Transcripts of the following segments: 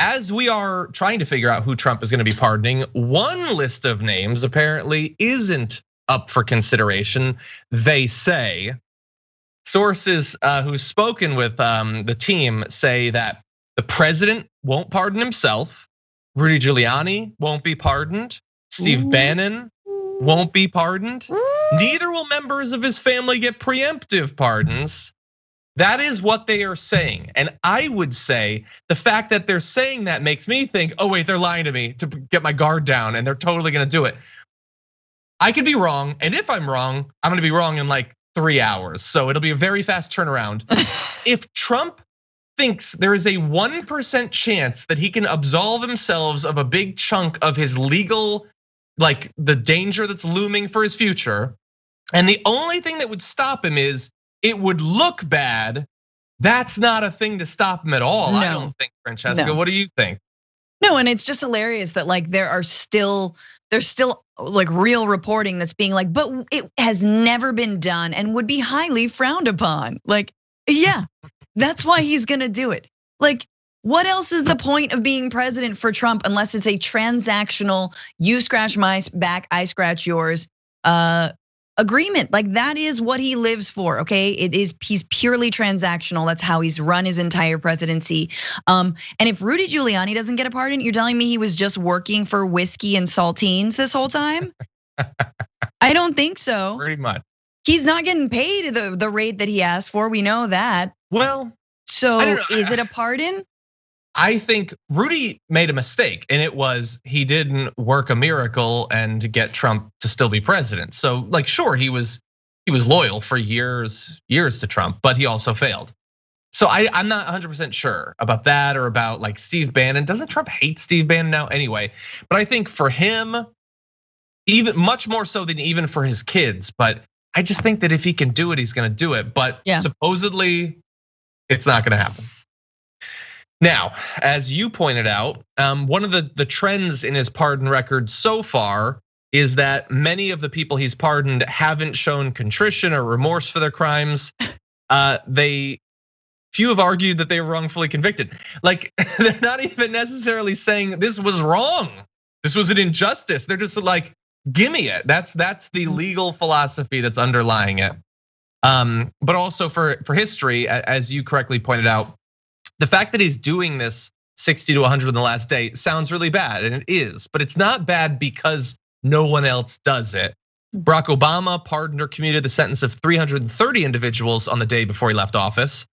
as we are trying to figure out who Trump is going to be pardoning, one list of names apparently isn't up for consideration. They say sources who've spoken with the team say that the president won't pardon himself, Rudy Giuliani won't be pardoned, Steve Bannon won't be pardoned. Neither will members of his family get preemptive pardons. That is what they are saying. And I would say the fact that they're saying that makes me think, oh wait, they're lying to me to get my guard down and they're totally gonna do it. I could be wrong, and if I'm wrong, I'm gonna be wrong in like 3 hours. So it'll be a very fast turnaround. If Trump thinks there is a 1% chance that he can absolve himself of a big chunk of his legal, like the danger that's looming for his future, and the only thing that would stop him is it would look bad, that's not a thing to stop him at all. No. I don't think, Francesca. No. What do you think? No, and it's just hilarious that like there's still like real reporting that's being like, but it has never been done and would be highly frowned upon. Like, yeah, that's why he's gonna do it. Like, what else is the point of being president for Trump unless it's a transactional, you scratch my back, I scratch yours agreement? Like that is what he lives for, okay? He's purely transactional. That's how he's run his entire presidency. And if Rudy Giuliani doesn't get a pardon, you're telling me he was just working for whiskey and saltines this whole time? I don't think so. Pretty much. He's not getting paid the rate that he asked for. We know that. Well, so is it a pardon? I think Rudy made a mistake, and it was he didn't work a miracle and get Trump to still be president. So, like, sure, he was loyal for years to Trump, but he also failed. So I'm not 100% sure about that or about like Steve Bannon. Doesn't Trump hate Steve Bannon now anyway? But I think for him, even much more so than even for his kids. But I just think that if he can do it, he's going to do it. But supposedly, it's not going to happen. Now, as you pointed out, one of the trends in his pardon record so far is that many of the people he's pardoned haven't shown contrition or remorse for their crimes. Few have argued that they were wrongfully convicted. Like they're not even necessarily saying this was wrong, this was an injustice. They're just like, give me it. That's the legal philosophy that's underlying it. But also for history, as you correctly pointed out, the fact that he's doing this 60 to 100 in the last day sounds really bad, and it is, but it's not bad because no one else does it. Barack Obama pardoned or commuted the sentence of 330 individuals on the day before he left office,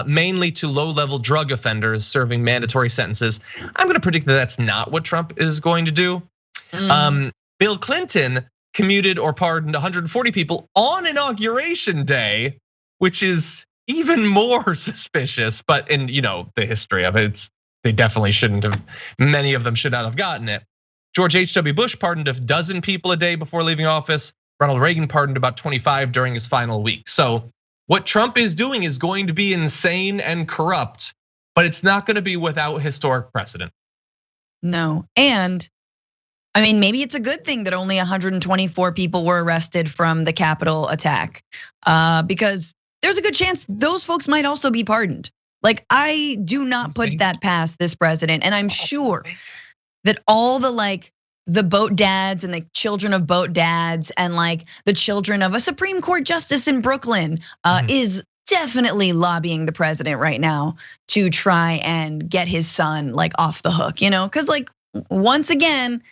mainly to low-level drug offenders serving mandatory sentences. I'm gonna predict that that's not what Trump is going to do. Bill Clinton commuted or pardoned 140 people on Inauguration Day, which is even more suspicious, but in the history of it, they definitely shouldn't have. Many of them should not have gotten it. George H.W. Bush pardoned a dozen people a day before leaving office. Ronald Reagan pardoned about 25 during his final week. So what Trump is doing is going to be insane and corrupt, but it's not going to be without historic precedent. No, and I mean, maybe it's a good thing that only 124 people were arrested from the Capitol attack, because there's a good chance those folks might also be pardoned. Like, I do not put that past this president, and I'm sure that all the boat dads and the children of boat dads and like the children of a Supreme Court justice in Brooklyn is definitely lobbying the president right now to try and get his son like off the hook, because like once again,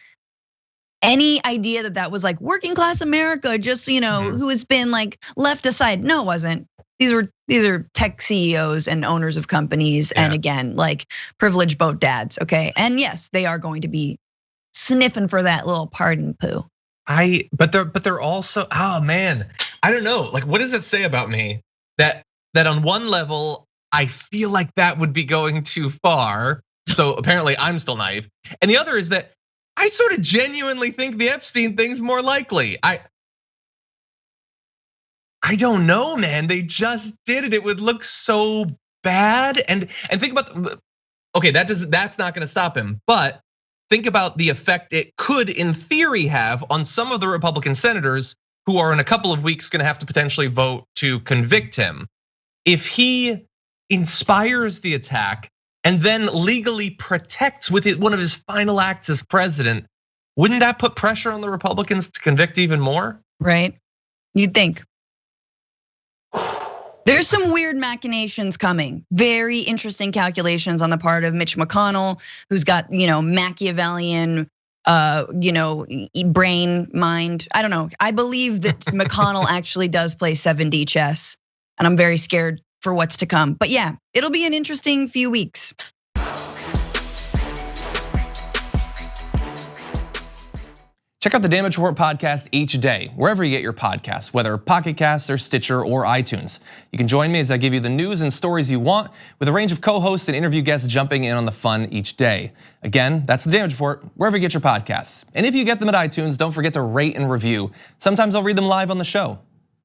any idea that was like working class America, just who has been like left aside. No, it wasn't. These are tech CEOs and owners of companies, and again, like privileged boat dads. Okay, and yes, they are going to be sniffing for that little pardon poo. But they're also, oh man, I don't know. Like, what does it say about me that on one level I feel like that would be going too far? So apparently I'm still naive, and the other is that I sort of genuinely think the Epstein thing's more likely. I don't know, man. They just did it. It would look so bad. And think about, okay, that's not gonna stop him. But think about the effect it could, in theory, have on some of the Republican senators who are in a couple of weeks gonna have to potentially vote to convict him. If he inspires the attack and then legally protects with one of his final acts as president, wouldn't that put pressure on the Republicans to convict even more? Right, you'd think. There's some weird machinations coming. Very interesting calculations on the part of Mitch McConnell, who's got, Machiavellian, brain, mind. I don't know. I believe that McConnell actually does play 7D chess, and I'm very scared for what's to come. But yeah, it'll be an interesting few weeks. Check out the Damage Report podcast each day, wherever you get your podcasts, whether Pocket Casts or Stitcher or iTunes. You can join me as I give you the news and stories you want, with a range of co-hosts and interview guests jumping in on the fun each day. Again, that's the Damage Report, wherever you get your podcasts. And if you get them at iTunes, don't forget to rate and review. Sometimes I'll read them live on the show.